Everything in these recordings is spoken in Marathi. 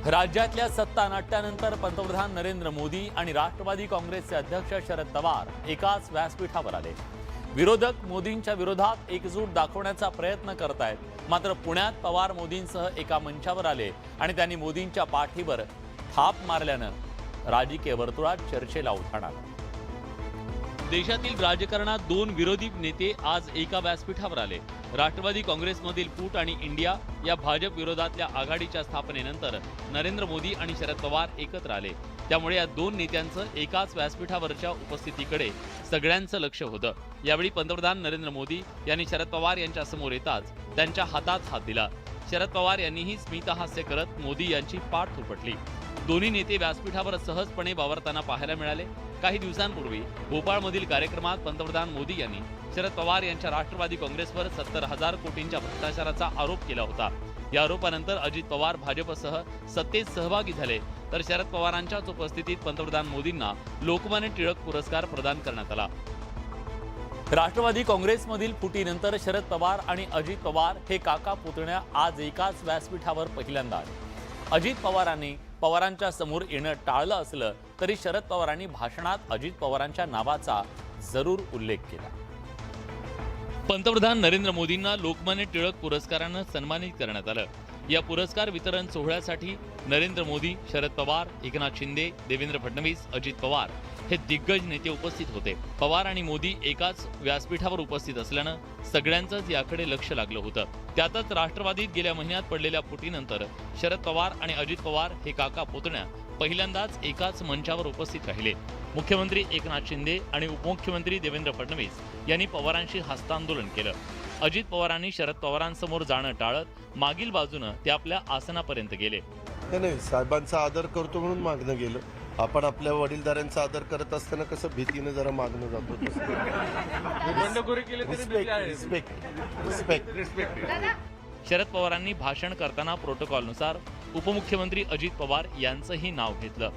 राज्यातल्या सत्ता नाट्यानंतर पंतप्रधान नरेंद्र मोदी आणि राष्ट्रवादी काँग्रेसचे अध्यक्ष शरद पवार एकाच व्यासपीठावर आले। विरोधक मोदींच्या विरोधात एकजूट दाखवण्याचा प्रयत्न करतायत, मात्र पुण्यात पवार मोदींसह एका मंचावर आले आणि त्यांनी मोदींच्या पाठीवर थाप मारल्यानं राजकीय वर्तुळात चर्चेला उधाण आलं। देशातील राजकारणात दोन विरोधी नेते आज एका व्यासपीठावर आले। राष्ट्रवादी काँग्रेसमधील फूट आणि इंडिया या भाजप विरोधातल्या आघाडीच्या स्थापनेनंतर नरेंद्र मोदी आणि शरद पवार एकत्र आले। त्यामुळे या दोन नेत्यांचं एकाच व्यासपीठावरच्या उपस्थितीकडे सगळ्यांचं लक्ष होतं। यावेळी पंतप्रधान नरेंद्र मोदी यांनी शरद पवार यांच्या समोर येताच त्यांच्या हातात हात दिला। शरद पवार यांनीही स्मितहास्य करत मोदी यांची पाठ थोपटली। दोन्ही नेते व्यासपीठावर सहजपणे वावरताना पाहायला मिळाले। काही दिवसांपूर्वी भोपाळमधील कार्यक्रमात पंतप्रधान मोदी यांनी शरद पवार यांच्या राष्ट्रवादी काँग्रेसवर 70,000 कोटींच्या भ्रष्टाचाराचा आरोप केला होता। या आरोपानंतर अजित पवार भाजपसह सत्तेत सहभागी झाले, तर शरद पवारांच्याच उपस्थितीत पंतप्रधान मोदींना लोकमान्य टिळक पुरस्कार प्रदान करण्यात आला। राष्ट्रवादी काँग्रेसमधील फुटीनंतर शरद पवार आणि अजित पवार हे काका पुतण्या आज एकाच व्यासपीठावर पहिल्यांदा आले। अजित पवारांनी पवारांच्या समोर येणं टाळलं असलं तरी शरद पवारांनी भाषणात अजित पवारांच्या नावाचा जरूर उल्लेख केला। पंतप्रधान नरेंद्र मोदींना लोकमान्य टिळक पुरस्कारानं सन्मानित करण्यात आलं। या पुरस्कार वितरण सोहळ्यासाठी नरेंद्र मोदी, शरद पवार, एकनाथ शिंदे, देवेंद्र फडणवीस, अजित पवार हे दिग्गज नेते उपस्थित होते। पवार आणि मोदी एकाच व्यासपीठावर उपस्थित असल्यानं सगळ्यांचंच याकडे लक्ष लागलं होतं। त्यातच राष्ट्रवादीत गेल्या महिन्यात पडलेल्या फुटीनंतर शरद पवार आणि अजित पवार हे काका पुतण्या पहिल्यांदाच एकाच मंचावर उपस्थित राहिले। मुख्यमंत्री एकनाथ शिंदे आणि उपमुख्यमंत्री देवेंद्र फडणवीस यांनी पवारांशी हस्तांदोलन केलं। अजित पवारांनी शरद पवारांसमोर जाणं टाळत मागील बाजूनं ते आपल्या आसनापर्यंत गेले। नाही, साहेबांचा आदर करतो म्हणून मागणं गेलं। आपण आपल्या वडीलधाऱ्यांचा आदर करत असताना कसं भीतीने जरा मागणं जातो शरद पवारांनी भाषण करताना प्रोटोकॉलनुसार उपमुख्यमंत्री अजित पवार यांचंही नाव घेतलं।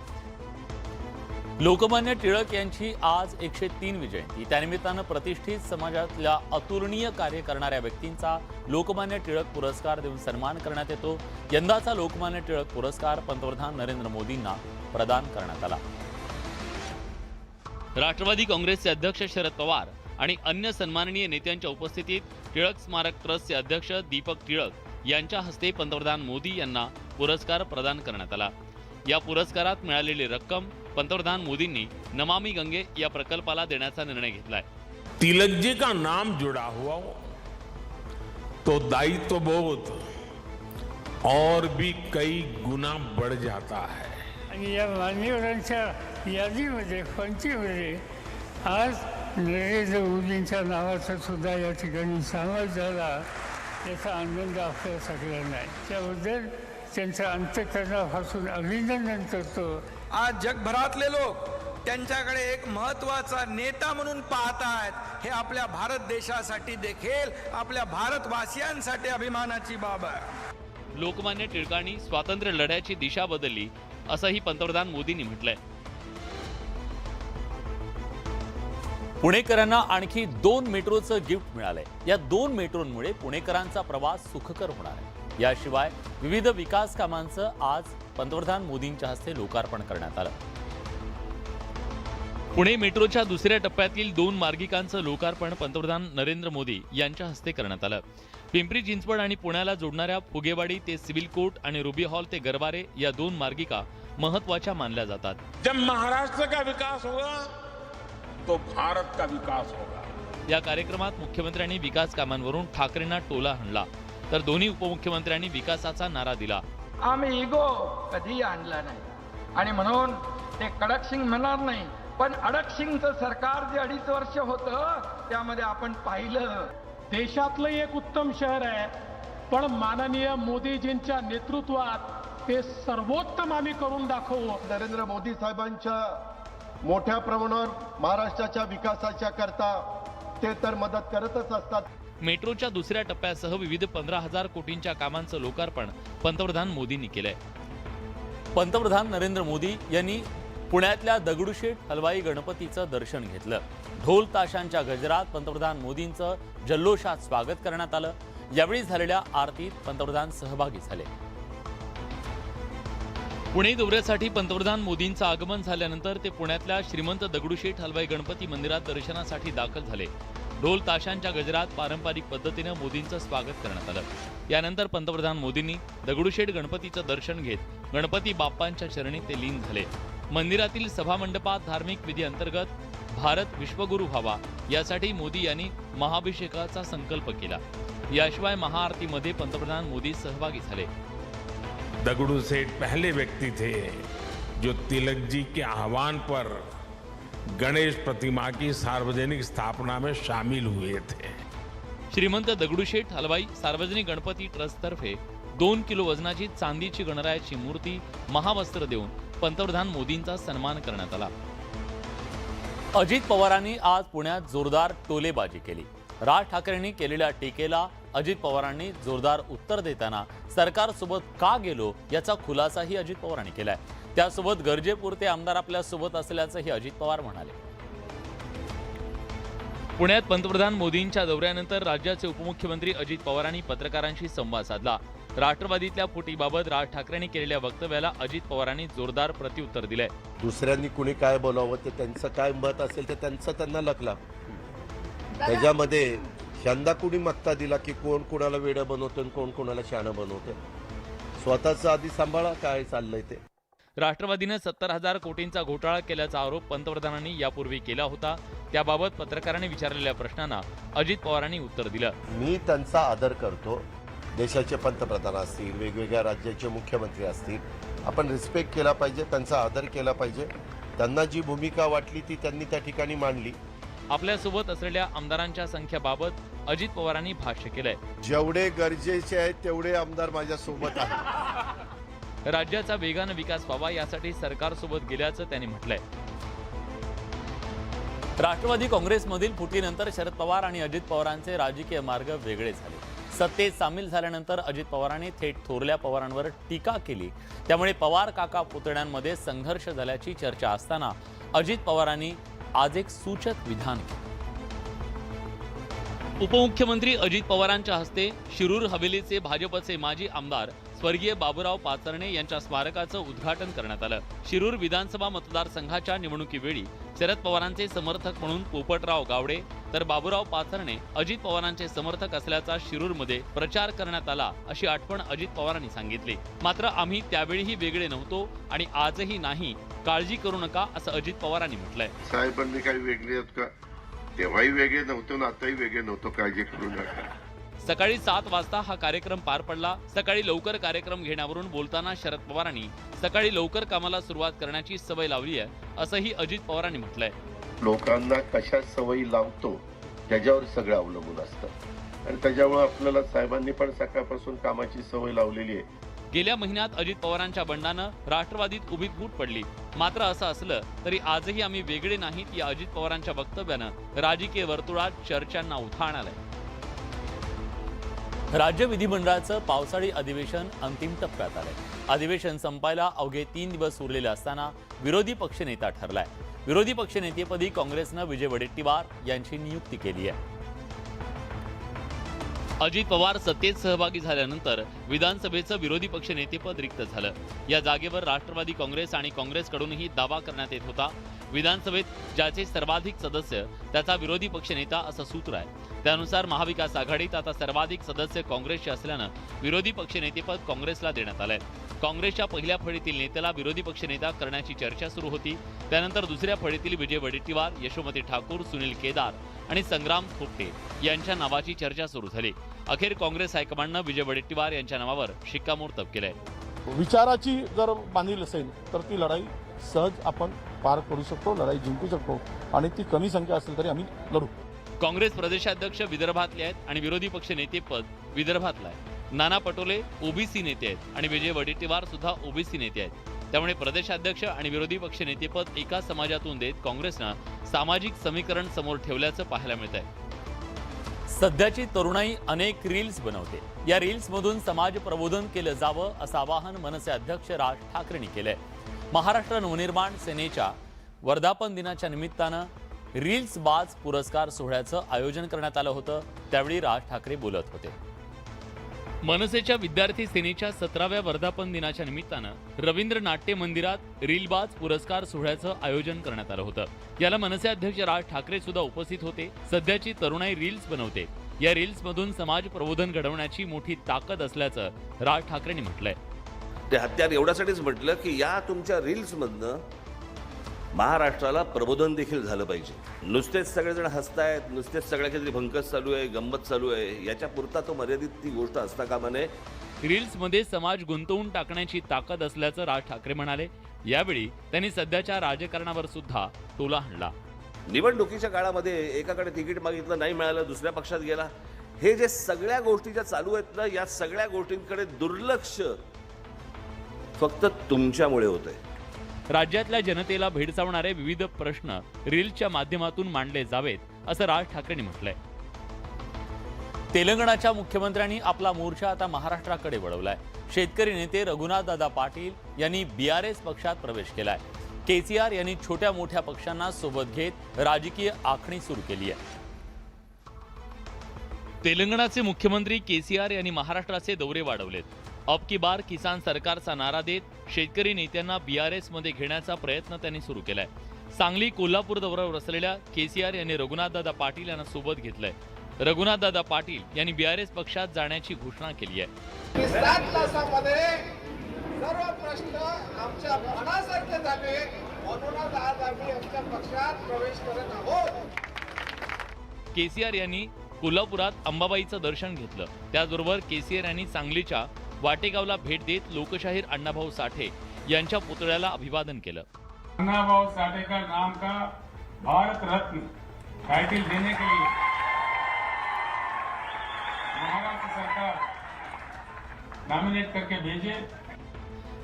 लोकमान्य टिळक यांची आज 103वी जयंती। त्यानिमित्तानं प्रतिष्ठित समाजातल्या अतुलनीय कार्य करणाऱ्या व्यक्तींचा लोकमान्य टिळक पुरस्कार देऊन सन्मान करण्यात येतो। यंदाचा लोकमान्य टिळक पुरस्कार पंतप्रधान नरेंद्र मोदींना प्रदान करण्यात आला। राष्ट्रवादी काँग्रेसचे अध्यक्ष शरद पवार आणि अन्य सन्माननीय नेत्यांच्या उपस्थितीत टिळक स्मारक ट्रस्टचे अध्यक्ष दीपक टिळक यांच्या हस्ते पंतप्रधान मोदी यांना पुरस्कार प्रदान करण्यात आला। या पुरस्कारात मिळालेली रक्कम पंतप्रधान मोदींनी नमामि गंगे या प्रकल्पाला देण्याचा निर्णय घेतलाय। तिलक जी का नाम जुड़ा हुआ तो दायित्व बोध और भी कई गुना बढ़ जाता है। आणि या मान्यवरांच्या यादीमध्ये पंक्तीमध्ये आज नरेंद्र मोदींच्या नावाचा सुद्धा या ठिकाणी समावेश झाला, याचा आनंद आपल्या सगळ्यांना आहे। त्याबद्दल त्यांचं अंतःकरणापासून अभिनंदन करतो। आज जगभरातले लोक त्यांच्याकडे एक महत्त्वाचा नेता म्हणून पाहतात। हे आपल्या भारत देशासाठी देखील, आपल्या भारतवासियांसाठी अभिमानाची बाब आहे। लोकमान्य टिळकांनी स्वातंत्र्य लढ्याची दिशा बदलली असंही पंतप्रधान मोदींनी म्हटलंय। पुणेकरांना आणखी 2 मेट्रोचं गिफ्ट मिळालंय। या 2 मेट्रोंमुळे पुणेकरांचा प्रवास सुखकर होणार आहे। याशिवाय विविध विकास कामांचं आज पंतप्रधान मोदींच्या हस्ते लोकार्पण करण्यात आलं। पुणे मेट्रोच्या दुसऱ्या टप्प्यातील 2 मार्गिकांचं लोकार्पण पंतप्रधान नरेंद्र मोदी यांच्या हस्ते करण्यात आलं। पिंपरी चिंचवड आणि पुण्याला जोडणाऱ्या फुगेवाडी ते सिव्हिल कोर्ट आणि रुबी हॉल ते गरवारे या 2 मार्गिका महत्त्वाच्या मानल्या जातात। जब महाराष्ट्र का विकास होगा तो भारत का विकास होगा। या कार्यक्रमात मुख्यमंत्र्यांनी विकास कामांवरून ठाकरेंना टोला हाणला, तर दोन्ही उपमुख्यमंत्र्यांनी विकासाचा नारा दिला। आम्ही इगो कधी आणला नाही आणि म्हणून ते कडक सिंग म्हणणार नाही, पण अडक सिंगचं सरकार जे 2.5 वर्ष होतं त्यामध्ये आपण पाहिलं देशातलं एक उत्तम शहर आहे, पण माननीय मोदीजींच्या नेतृत्वात ते सर्वोत्तम आम्ही करून दाखवू। नरेंद्र मोदी साहेबांच्या मोठ्या प्रमाणावर महाराष्ट्राच्या विकासाच्या करता ते तर मदत करतच असतात। मेट्रोच्या दुसऱ्या टप्प्यासह विविध 15,000 कोटींच्या कामांचं लोकार्पण पंतप्रधान मोदींनी केलंय। पंतप्रधान नरेंद्र मोदी यांनी पुण्यातल्या दगडूशेठ हलवाई गणपतीचं दर्शन घेतलं। ढोल ताशांच्या गजरात पंतप्रधान मोदींचं जल्लोषात स्वागत करण्यात आलं। यावेळी झालेल्या आरतीत पंतप्रधान सहभागी झाले। पुणे दौऱ्यासाठी पंतप्रधान मोदींचं आगमन झाल्यानंतर ते पुण्यातल्या श्रीमंत दगडूशेठ हलवाई गणपती मंदिरात दर्शनासाठी दाखल झाले. ढोल ताशांच्या गजरात पारंपरिक पद्धतीनं मोदींचं स्वागत करण्यात आलं. यानंतर पंतप्रधान मोदींनी दगडूशेठ गणपतीचं दर्शन घेत गणपती बाप्पांच्या चरणी ते लीन झाले. मंदिरातील सभामंडपात धार्मिक विधी अंतर्गत भारत विश्वगुरू व्हावा यासाठी मोदी यांनी महाअभिषेकाचा संकल्प केला. याशिवाय महाआरतीमध्ये पंतप्रधान मोदी सहभागी झाले. दगड़ू सेठ पहले व्यक्ति थे जो तिलक जी के आह्वान पर गणेश प्रतिमा की सार्वजनिक स्थापना में शामिल हुए थे. श्रीमंत दगडूशेठ हलवाई सार्वजनिक गणपती ट्रस्टतर्फे 2 किलो वजनाची चांदीची गणरायाची मूर्ती महावस्त्र देऊन पंतप्रधान मोदींचा सन्मान करण्यात आला. अजित पवारांनी आज पुण्यात जोरदार टोलेबाजी केली. राज ठाकरेंनी केलेल्या टीकेला अजित पवारांनी जोरदार उत्तर देताना सरकारसोबत का गेलो याचा खुलासाही अजित पवारांनी केलाय. त्यासोबत गरजेपुरते आमदार आपल्या सोबत असल्याचंही अजित पवार म्हणाले. पुण्यात पंतप्रधान मोदींच्या दौऱ्यानंतर राज्याचे उपमुख्यमंत्री अजित पवारांनी पत्रकारांशी संवाद साधला. राष्ट्रवादीतल्या फुटीबाबत राज ठाकरेंनी केलेल्या वक्तव्याला अजित पवारांनी जोरदार प्रत्युत्तर दिलंय. दुसऱ्यांनी कुणी काय बोलावं ते त्यांचं काय मत असेल ते त्यांचं त्यांना लकला. त्याच्यामध्ये यंदा कुणी मक्ता दिला की कोण कोणाला वेडं बनवतं आणि कोण कोणाला शहाणं बनवतं. स्वतःचं आधी सांभाळा काय चाललंय ते. राष्ट्रवादीनं 70,000 कोटींचा घोटाळा केल्याचा आरोप पंतप्रधानांनी यापूर्वी केला होता. त्याबाबत पत्रकारांनी विचारलेल्या प्रश्नांना अजित पवारांनी उत्तर दिलं. मी त्यांचा आदर करतो. देशाचे पंतप्रधान असतील, वेगवेगळ्या राज्याचे मुख्यमंत्री असतील, आपण रिस्पेक्ट केला पाहिजे, त्यांचा आदर केला पाहिजे. त्यांना जी भूमिका वाटली ती त्यांनी त्या ठिकाणी मांडली. आपल्यासोबत असलेल्या आमदारांच्या संख्येबाबत अजित पवारांनी भाष्य केलंय. जेवढे गरजेचे आहेत तेवढे आमदार माझ्या सोबत आहेत. राज्याचा वेगानं विकास व्हावा यासाठी सरकारसोबत गेल्याचं त्यांनी म्हटलंय. राष्ट्रवादी काँग्रेसमधील फुटीनंतर शरद पवार आणि अजित पवारांचे राजकीय मार्ग वेगळे झाले. सत्तेत सामील झाल्यानंतर अजित पवारांनी थेट थोरल्या पवारांवर टीका केली. त्यामुळे पवार काका पुतण्यांमध्ये संघर्ष झाल्याची चर्चा असताना अजित पवारांनी आज एक सूचक विधान केलं. उपमुख्यमंत्री अजित पवारांच्या हस्ते शिरूर हवेलीचे भाजपचे माजी आमदार स्वर्गीय बाबूराव पाचरणे यांच्या स्मारकाचं उद्घाटन करण्यात आलं. शिरूर विधानसभा मतदारसंघाच्या निवडणुकीवेळी शरद पवारांचे समर्थक म्हणून पोपटराव गावडे तर बाबूराव पाचरणे अजित पवारांचे समर्थक असल्याचा शिरूरमध्ये प्रचार करण्यात आला अशी आठवण अजित पवारांनी सांगितली. मात्र आम्ही त्यावेळीही वेगळे नव्हतो आणि आजही नाही, काळजी करू नका असं अजित पवारांनी म्हटलंय. साहेबांनी काही वेगळे आहेत का? तेव्हाही वेगळे नव्हतो ना आताही वेगळे नव्हतो, काळजी करू नका. सकाळी 7 वाजता हा कार्यक्रम पार पडला. सकाळी लवकर कार्यक्रम घेण्यावरून बोलताना शरद पवारांनी सकाळी लवकर कामाला सुरुवात करण्याची सवय लावली आहे असंही अजित पवारांनी म्हटलंय. लोकांना कशा सवयी लावतो त्याच्यावर सगळं अवलंबून असतं आणि त्याच्यामुळे आपल्याला साहेबांनी पण सकाळपासून कामाची सवय लावलेली आहे. गेल्या महिन्यात अजित पवारांच्या बंडानं राष्ट्रवादीत उभीत फूट पडली. मात्र असं असलं तरी आजही आम्ही वेगळे नाहीत या अजित पवारांच्या वक्तव्यानं राजकीय वर्तुळात चर्चांना उधाण आलंय. राज्य विधिमंडळाचं पावसाळी अधिवेशन अंतिम टप्प्यात आलंय. अधिवेशन संपायला अवघे 3 दिवस उरलेले असताना विरोधी पक्षनेता ठरलाय. विरोधी पक्षनेतेपदी काँग्रेसनं विजय वडेट्टीवार यांची नियुक्ती केली आहे. अजित पवार सत्तेत सहभागी झाल्यानंतर विधानसभेचं विरोधी पक्षनेतेपद रिक्त झालं. या जागेवर राष्ट्रवादी काँग्रेस आणि काँग्रेसकडूनही दावा करण्यात येत होता. विधानसभेत ज्याचे सर्वाधिक सदस्य त्याचा विरोधी पक्षनेता असं सूत्र आहे. त्यानुसार महाविकास आघाडीत आता सर्वाधिक सदस्य काँग्रेसचे असल्यानं विरोधी पक्षनेतेपद काँग्रेसला देण्यात आलंय. काँग्रेसच्या पहिल्या फळीतील नेत्याला विरोधी पक्षनेता करण्याची चर्चा सुरू होती. त्यानंतर दुसऱ्या फळीतील विजय वडेट्टीवार, यशोमती ठाकूर, सुनील केदार आणि संग्राम थोपटे यांच्या नावाची चर्चा सुरू झाली. अखेर काँग्रेस हायकमांडनं विजय वडेट्टीवार यांच्या नावावर शिक्कामोर्तब केलंय. विचाराची जर बांधील असेल तर ती लढाई सहज आपण पार करू शकतो, लढाई जिंकू शकतो आणि ती कमी संख्या असेल तरी आम्ही लढू. काँग्रेस प्रदेशाध्यक्ष विदर्भातले आहेत आणि विरोधी पक्ष नेतेपद विदर्भातलं आहे. नाना पटोले ओबीसी नेते आहेत आणि विजय वडेट्टीवार सुद्धा ओबीसी नेते आहेत. त्यामुळे प्रदेशाध्यक्ष आणि विरोधी पक्ष नेतेपद एका समाजातून देत काँग्रेसनं सामाजिक समीकरण समोर ठेवल्याचं पाहायला मिळत आहे. सध्याची तरुणाई अनेक रील्स बनवते. या रील्समधून समाज प्रबोधन केलं जावं असं आवाहन मनसे अध्यक्ष राज ठाकरेंनी केलंय. महाराष्ट्र नवनिर्माण सेनेच्या वर्धापन दिनाच्या निमित्तानं रील्स बाज पुरस्कार सोहळ्याचं आयोजन करण्यात आलं होतं. त्यावेळी राज ठाकरे बोलत होते. मनसेच्या विद्यार्थी सेनेच्या 17व्या वर्धापन दिनाच्या निमित्तानं रवींद्र नाट्य मंदिरात रीलबाज पुरस्कार सोहळ्याचं आयोजन करण्यात आलं होतं. याला मनसे अध्यक्ष राज ठाकरे सुद्धा उपस्थित होते. सध्याची तरुणाई रील्स बनवते. या रील्स मधून समाज प्रबोधन घडवण्याची मोठी ताकद असल्याचं राज ठाकरेंनी म्हटलंय. ते हत्यार एवढ्यासाठीच म्हटलं की या तुमच्या रील्समधनं महाराष्ट्राला प्रबोधन देखील झालं पाहिजे. नुसतेच सगळेजण हसतायत, नुसतेच सगळ्या काहीतरी भंकस चालू आहे, गंमत चालू आहे, याच्या पुरता तो मर्यादित ती गोष्ट असता कामा नये. रील्समध्ये समाज गुंतवून टाकण्याची ताकद असल्याचं राज ठाकरे म्हणाले. यावेळी त्यांनी सध्याच्या राजकारणावर सुद्धा टोला हाणला. निवडणुकीच्या काळामध्ये एकाकडे तिकीट मागितलं, नाही मिळालं, दुसऱ्या पक्षात गेला, हे जे सगळ्या गोष्टी ज्या चालू आहेत ना, या सगळ्या गोष्टींकडे दुर्लक्ष फक्त तुमच्यामुळे होतंय. राज्यातल्या जनतेला भेडसावणारे विविध प्रश्न रील्सच्या माध्यमातून मांडले जावेत असं राज ठाकरेंनी म्हटलंय. तेलंगणाच्या मुख्यमंत्र्यांनी आपला मोर्चा आता महाराष्ट्राकडे वळवलाय. शेतकरी नेते रघुनाथदादा पाटील यांनी बीआरएस पक्षात प्रवेश केलाय. केसीआर यांनी छोट्या मोठ्या पक्षांना सोबत घेत राजकीय आखणी सुरू केली आहे. तेलंगणाचे मुख्यमंत्री केसीआर यांनी महाराष्ट्राचे दौरे वाढवलेत. अब की बार किसान सरकारचा नारा देत शेतकरी नेत्यांना बीआरएस मध्ये घेण्याचा प्रयत्न त्यांनी सुरू केलाय. सांगली कोल्हापूर दौऱ्यावर असलेल्या केसीआर यांनी रघुनाथदादा पाटील यांना सोबत घेतलंय. रघुनाथदादा पाटील यांनी बीआरएस पक्षात जाण्याची घोषणा केली आहे. 7 तासामध्ये सर्व प्रश्न आमच्या मनासारखे झाले म्हणूनच आज आम्ही आमच्या पक्षात प्रवेश करत आहोत. केसीआर यांनी कोल्हापुरात अंबाबाईचं दर्शन घेतलं. त्याचबरोबर केसीआर यांनी सांगलीच्या वाटेगावला भेट देत लोकशाहीर अण्णाभाऊ साठे यांच्या पुतळ्याला अभिवादन केलं. अण्णाभाऊ साठे का नाम का भारत रत्न टाइटल देने के लिए महाराष्ट्र सरकार नॉमिनेट करके भेजे.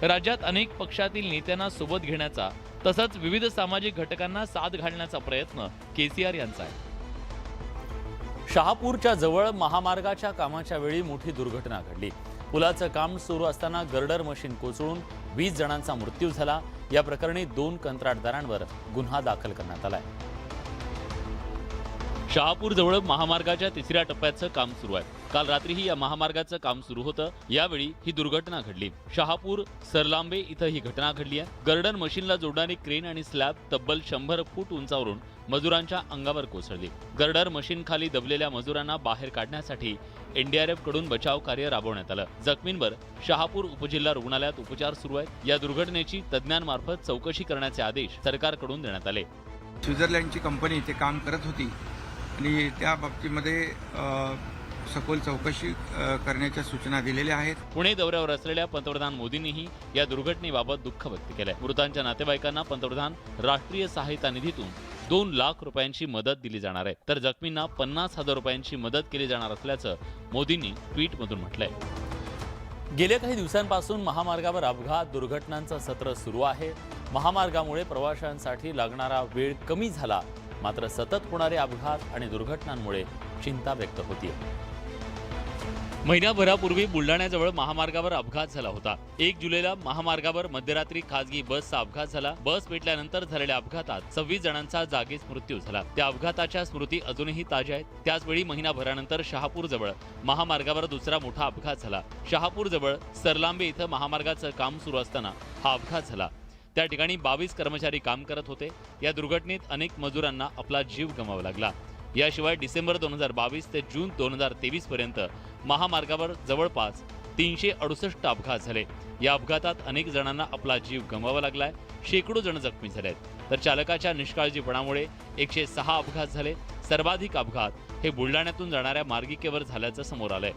राज्यात अनेक पक्षातील नेत्यांना सोबत घेण्याचा तसंच विविध सामाजिक घटकांना साथ घालण्याचा प्रयत्न केसीआर यांचा आहे. शहापूरच्या जवळ महामार्गाच्या कामाच्या वेळी मोठी दुर्घटना घडली. पुलाचं काम सुरू असताना गर्डर मशीन कोसळून 20 जणांचा मृत्यू झाला. या प्रकरणी 2 कंत्राटदारांवर गुन्हा दाखल करण्यात आलाय. शहापूर जवळ महामार्गाच्या 3ऱ्या टप्प्याचं काम सुरू आहे. काल रात्रीही या महामार्गाचं काम सुरू होतं. यावेळी ही दुर्घटना घडली. शहापूर सरलांबे इथं ही घटना घडली आहे. गर्डर मशीनला जोडणारी क्रेन आणि स्लॅब तब्बल 100 फूट उंचावरून मजुरांच्या अंगावर कोसळली. गर्डर मशीन खाली दबलेल्या मजुरांना बाहेर काढण्यासाठी एनडीआरएफ कडून बचाव कार्य राबवण्यात आलं. जखमींवर शहापूर उपजिल्हा रुग्णालयात उपचार सुरू आहेत. या दुर्घटनेची तज्ज्ञांमार्फत चौकशी करण्याचे आदेश सरकारकडून देण्यात आले. स्वित्झर्लंडची कंपनी ते काम करत होती आणि त्या बाबतीमध्ये सखोल चौकशी करण्याच्या सूचना दिलेल्या आहेत. पुणे दौऱ्यावर असलेल्या पंतप्रधान मोदींनीही या दुर्घटनेबाबत दुःख व्यक्त केलंय. मृतांच्या नातेवाईकांना पंतप्रधान राष्ट्रीय सहायता निधीतून 2 लाख रुपयांची मदत दिली जाणार आहे, तर जखमींना 50,000 रुपयांची मदत केली जाणार असल्याचं मोदींनी ट्विटमधून म्हटलंय. गेल्या काही दिवसांपासून महामार्गावर अपघात दुर्घटनांचं सत्र सुरू आहे. महामार्गामुळे प्रवाशांसाठी लागणारा वेळ कमी झाला, मात्र सतत होणारे अपघात आणि दुर्घटनांमुळे चिंता व्यक्त होतीये. महिनाभरापूर्वी बुलढाण्याजवळ महामार्गावर अपघात झाला होता. 1 जुलैला महामार्गावर मध्यरात्री खासगी बसचा अपघात झाला. बस पेटल्यानंतर झालेल्या अपघातात 26 जणांचा जागीच मृत्यू झाला. त्या अपघाताच्या स्मृती अजूनही ताज्या आहेत. त्याचवेळी महिनाभरानंतर शहापूरजवळ महामार्गावर दुसरा मोठा अपघात झाला. शहापूरजवळ सरलांबे इथं महामार्गाचं काम सुरू असताना हा अपघात झाला. त्या ठिकाणी 22 कर्मचारी काम करत होते. या दुर्घटनेत अनेक मजुरांना आपला जीव गमावा लागला. याशिवाय डिसेंबर 2022 ते जून 2023 पर्यंत महामार्गावर जवळपास 368 अपघात झाले. या अपघातात अनेक जणांना आपला जीव गमवावा लागलाय. शेकडो जण जखमी झाले आहेत. तर चालकाच्या निष्काळजीपणामुळे 106 अपघात झाले. सर्वाधिक अपघात हे बुलढाण्यातून जाणाऱ्या मार्गिकेवर झाल्याचं समोर आलंय.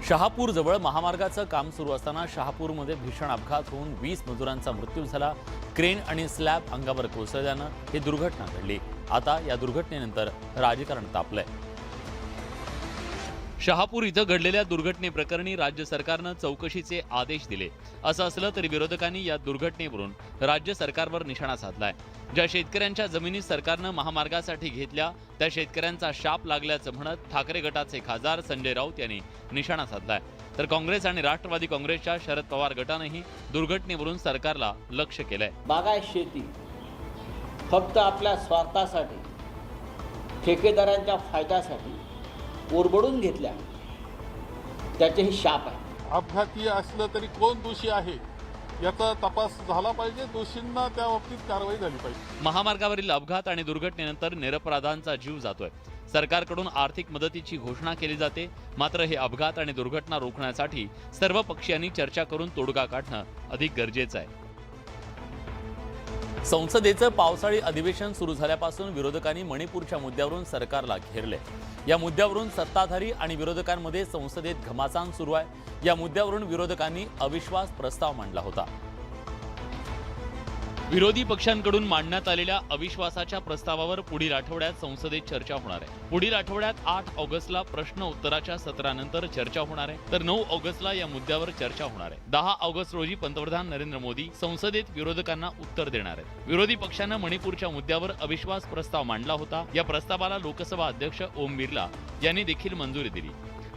शहापूर जवळ महामार्गाचं काम सुरू असताना शहापूरमध्ये भीषण अपघात होऊन 20 मजुरांचा मृत्यू झाला. क्रेन आणि स्लॅब अंगावर कोसळल्यानं ही दुर्घटना घडली. आता या दुर्घटनेनंतर राजकारण तापलंय. शहापूर इथं घडलेल्या दुर्घटनेप्रकरणी राज्य सरकारनं चौकशीचे आदेश दिले. असं असलं तरी विरोधकांनी या दुर्घटनेवरून राज्य सरकारवर निशाणा साधलाय. ज्या शेतकऱ्यांच्या जमिनी सरकारनं महामार्गासाठी घेतल्या त्या शेतकऱ्यांचा शाप लागल्याचं म्हणत ठाकरे गटाचे खासदार संजय राऊत यांनी निशाणा साधलाय. तर काँग्रेस आणि राष्ट्रवादी काँग्रेसच्या शरद पवार गटानेही दुर्घटनेवरून सरकारला लक्ष्य केलंय. बागायत शेती फक्त आपल्या स्वार्थासाठी, ठेकेदारांच्या फायद्यासाठी ओरबडून घेतल्या त्याचे हे शाप आहे. अपघाती असलं तरी कोण दोषी आहे याचा तपास झाला पाहिजे. दोषींना त्या बाबतीत कारवाई झाली पाहिजे. महामार्गावरील अपघात आणि दुर्घटनेनंतर निरपराधांचा जीव जातोय. सरकारकडून आर्थिक मदतीची घोषणा केली जाते, मात्र हे अपघात आणि दुर्घटना रोखण्यासाठी सर्व पक्षीयांनी चर्चा करून तोडगा काढणं अधिक गरजेचं आहे. संसदेचं पावसाळी अधिवेशन सुरू झाल्यापासून विरोधकांनी मणिपूरच्या मुद्द्यावरून सरकारला घेरले. या मुद्द्यावरून सत्ताधारी आणि विरोधकांमध्ये संसदेत घमासान सुरू आहे. या मुद्द्यावरून विरोधकांनी अविश्वास प्रस्ताव मांडला होता. विरोधी पक्षांकडून मांडण्यात आलेल्या अविश्वासाच्या प्रस्तावावर पुढील आठवड्यात संसदेत चर्चा होणार आहे. पुढील आठवड्यात 8 ऑगस्टला प्रश्न उत्तराच्या सत्रानंतर चर्चा होणार आहे, तर 9 ऑगस्टला या मुद्द्यावर चर्चा होणार आहे. 10 ऑगस्ट रोजी पंतप्रधान नरेंद्र मोदी संसदेत विरोधकांना उत्तर देणार आहेत. विरोधी पक्षानं मणिपूरच्या मुद्द्यावर अविश्वास प्रस्ताव मांडला होता. या प्रस्तावाला लोकसभा अध्यक्ष ओम बिर्ला यांनी देखील मंजुरी दिली.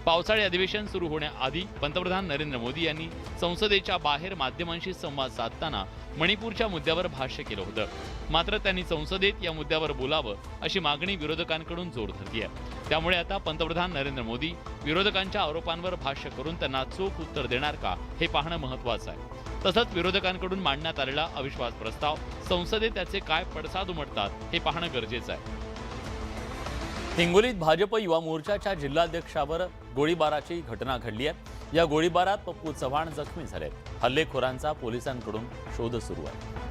पावसाळी अधिवेशन सुरू होण्याआधी पंतप्रधान नरेंद्र मोदी यांनी संसदेच्या बाहेर माध्यमांशी संवाद साधताना मणिपूरच्या मुद्द्यावर भाष्य केलं होतं. मात्र त्यांनी संसदेत या मुद्द्यावर बोलावं अशी मागणी विरोधकांकडून जोर धरली आहे. त्यामुळे आता पंतप्रधान नरेंद्र मोदी विरोधकांच्या आरोपांवर भाष्य करून त्यांना चोख उत्तर देणार का हे पाहणं महत्त्वाचं आहे. तसंच विरोधकांकडून मांडण्यात आलेला अविश्वास प्रस्ताव संसदेत त्याचे काय पडसाद उमटतात हे पाहणं गरजेचं आहे. हिंगोलीत भाजप युवा मोर्चाच्या जिल्हाध्यक्षावर गोळीबाराची घटना घडली आहे. या गोळीबारात पप्पू चव्हाण जखमी झाले. हल्लेखोरांचा पोलिसांकडून शोध सुरू आहे.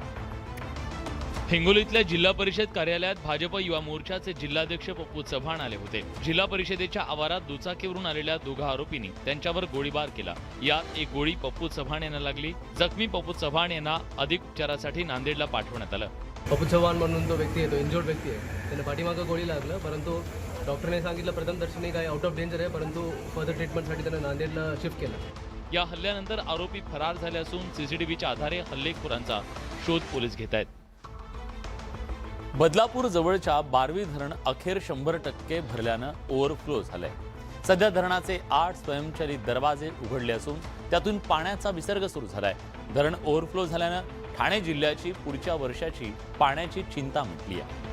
हिंगोलीतल्या जिल्हा परिषद कार्यालयात भाजप युवा मोर्चाचे जिल्हाध्यक्ष पप्पू चव्हाण आले होते. जिल्हा परिषदेच्या आवारात दुचाकीवरून आलेल्या दोघा आरोपींनी त्यांच्यावर गोळीबार केला. यात एक गोळी पप्पू चव्हाण यांना लागली. जखमी पप्पू चव्हाण यांना अधिक उपचारासाठी नांदेडला पाठवण्यात आलं. पप्पू चव्हाण म्हणून तो व्यक्ती आहे, तो इंजोर्ड व्यक्ती आहे. त्याला पाठीमागं गोळी लागलं, परंतु डॉक्टरने सांगितलं प्रथमदर्शनी काय आउट ऑफ डेंजर आहे, परंतु फर्दर ट्रीटमेंटसाठी त्यांना नांदेडला शिफ्ट केलं. या हल्ल्यानंतर आरोपी फरार झाले असून सीसीटीव्हीच्या आधारे हल्लेखोरांचा शोध पोलीस घेत आहेत. बदलापूर जवळच्या बारवी धरण अखेर 100% भरल्यानं ओव्हरफ्लो झालंय. सध्या धरणाचे 8 स्वयंचलित दरवाजे उघडले असून त्यातून पाण्याचा विसर्ग सुरू झालाय. धरण ओव्हरफ्लो झाल्यानं ठाणे जिल्ह्याची पुढच्या वर्षाची पाण्याची चिंता मिटली आहे.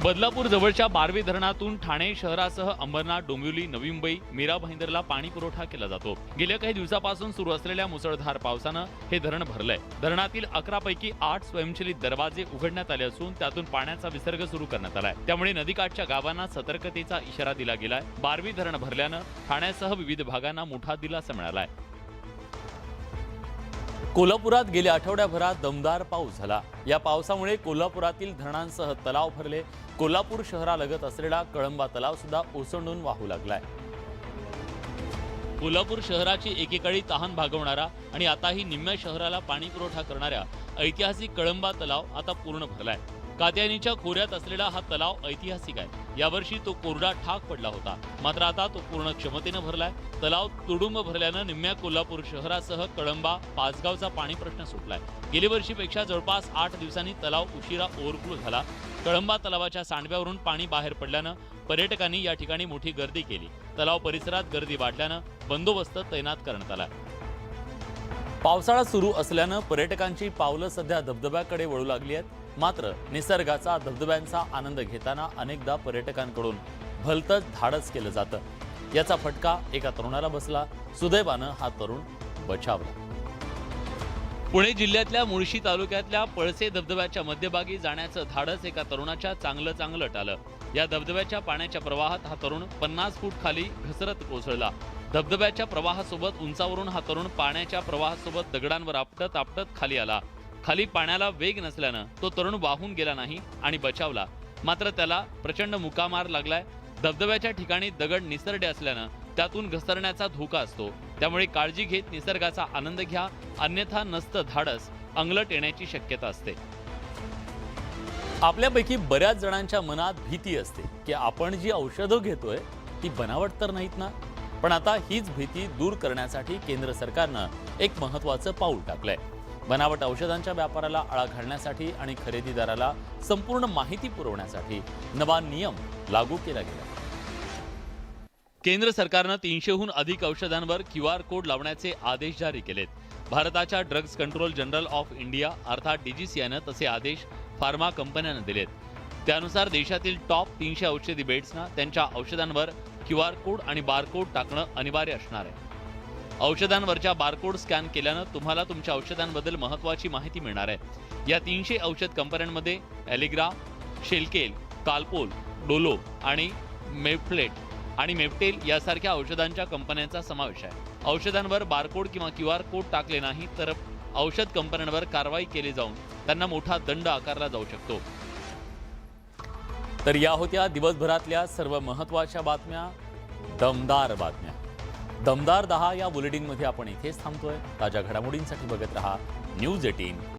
बदलापूर जवळच्या बारवी धरणातून ठाणे शहरासह अंबरनाथ, डोंबिवली, नवी मुंबई, मीरा भाईंदरला पाणी पुरवठा केला जातो. गेल्या काही दिवसापासून सुरू असलेल्या मुसळधार पावसानं हे धरण भरलंय. धरणातील 11 पैकी 8 स्वयंचलित दरवाजे उघडण्यात आले असून त्यातून पाण्याचा विसर्ग सुरू करण्यात आलाय. त्यामुळे नदीकाठच्या गावांना सतर्कतेचा इशारा दिला गेलाय. बारवी धरण भरल्यानं ठाण्यासह विविध भागांना मोठा दिलासा मिळालाय. कोल्हापुरात गेल्या आठवड्याभरात दमदार पाऊस झाला. या पावसामुळे कोल्हापुरातील धरणांसह तलाव भरले. कोल्हापूर शहरालगत असलेला कळंबा तलाव सुद्धा ओसंडून वाहू लागलाय. कोल्हापूर शहराची एकेकाळी तहान भागवणारा आणि आताही निम्म्या शहराला पाणी पुरवठा करणाऱ्या ऐतिहासिक कळंबा तलाव आता पूर्ण भरलाय. कात्यायनीच्या खोऱ्यात असलेला हा तलाव ऐतिहासिक आहे. यावर्षी तो कोरडा ठाक पडला होता, मात्र आता तो पूर्ण क्षमतेनं भरलाय. तलाव तुडुंब भरल्यानं निम्म्या कोल्हापूर शहरासह कळंबा, पाचगावचा पाणी प्रश्न सुटलाय. गेल्या वर्षीपेक्षा जवळपास 8 दिवसांनी तलाव उशिरा ओव्हरफ्लो झाला. कळंबा तलावाच्या सांडव्यावरून पाणी बाहेर पडल्यानं पर्यटकांनी या ठिकाणी मोठी गर्दी केली. तलाव परिसरात गर्दी वाढल्यानं बंदोबस्त तैनात करण्यात आला. पावसाळा सुरू असल्यानं पर्यटकांची पावलं सध्या धबधब्याकडे वळू लागली आहेत. मात्र निसर्गाचा, धबधब्यांचा आनंद घेताना अनेकदा पर्यटकांकडून भलतंच धाडस केलं जातं. याचा फटका एका तरुणाला बसला. सुदैवानं हा तरुण बचावला. पुणे जिल्ह्यातल्या मुळशी तालुक्यातल्या पळसे धबधब्याच्या मध्यभागी जाण्याचं धाडस एका तरुणाच्या चांगलं टाळलं. या धबधब्याच्या पाण्याच्या प्रवाहात हा तरुण 50 फूट खाली घसरत कोसळला. धबधब्याच्या प्रवाहासोबत उंचावरून हा तरुण पाण्याच्या प्रवाहासोबत दगडांवर आपटत खाली आला. खाली पाण्याला वेग नसल्यानं तो तरुण वाहून गेला नाही आणि बचावला. मात्र त्याला प्रचंड मुकामार लागलाय. धबधब्याच्या ठिकाणी दगड निसरडे असल्यानं त्यातून घसरण्याचा धोका असतो. त्यामुळे काळजी घेत निसर्गाचा आनंद घ्या, अन्यथा नसतं धाडस अंगलट येण्याची शक्यता असते. आपल्यापैकी बऱ्याच जणांच्या मनात भीती असते की आपण जी औषधं घेतोय ती बनावट तर नाहीत ना. पण आता हीच भीती दूर करण्यासाठी केंद्र सरकारनं एक महत्त्वाचं पाऊल टाकलंय. बनावट औषधांच्या व्यापाराला आळा घालण्यासाठी आणि खरेदीदाराला संपूर्ण माहिती पुरवण्यासाठी नवा नियम लागू केला गेला. केंद्र सरकारनं 300हून अधिक औषधांवर QR कोड लावण्याचे आदेश जारी केलेत. भारताच्या drugs control general of India अर्थात DGCIनं तसे आदेश फार्मा कंपन्यांना दिलेत. त्यानुसार देशातील टॉप 300 औषधी बेट्सना त्यांच्या औषधांवर QR कोड आणि बारकोड टाकणं अनिवार्य असणार आहे. औषधांवरच्या बारकोड स्कॅन केल्यानं तुम्हाला तुमच्या औषधांबद्दल महत्त्वाची माहिती मिळणार आहे. या 300 औषध कंपन्यांमध्ये ॲलिग्रा, शेलकेल, कालपोल, डोलो आणि मेफ्लेट आणि मेफ्टेल यासारख्या औषधांच्या कंपन्यांचा समावेश आहे. औषधांवर बारकोड किंवा QR कोड टाकले नाही तर औषध कंपन्यांवर कारवाई केली जाऊन त्यांना मोठा दंड आकारला जाऊ शकतो. तर या होत्या दिवसभरातल्या सर्व महत्त्वाच्या बातम्या, दमदार बातम्या. दमदार 10 या बुलेटिनमध्ये आपण इथेच थांबतोय. ताज्या घडामोडींसाठी बघत रहा न्यूज 18.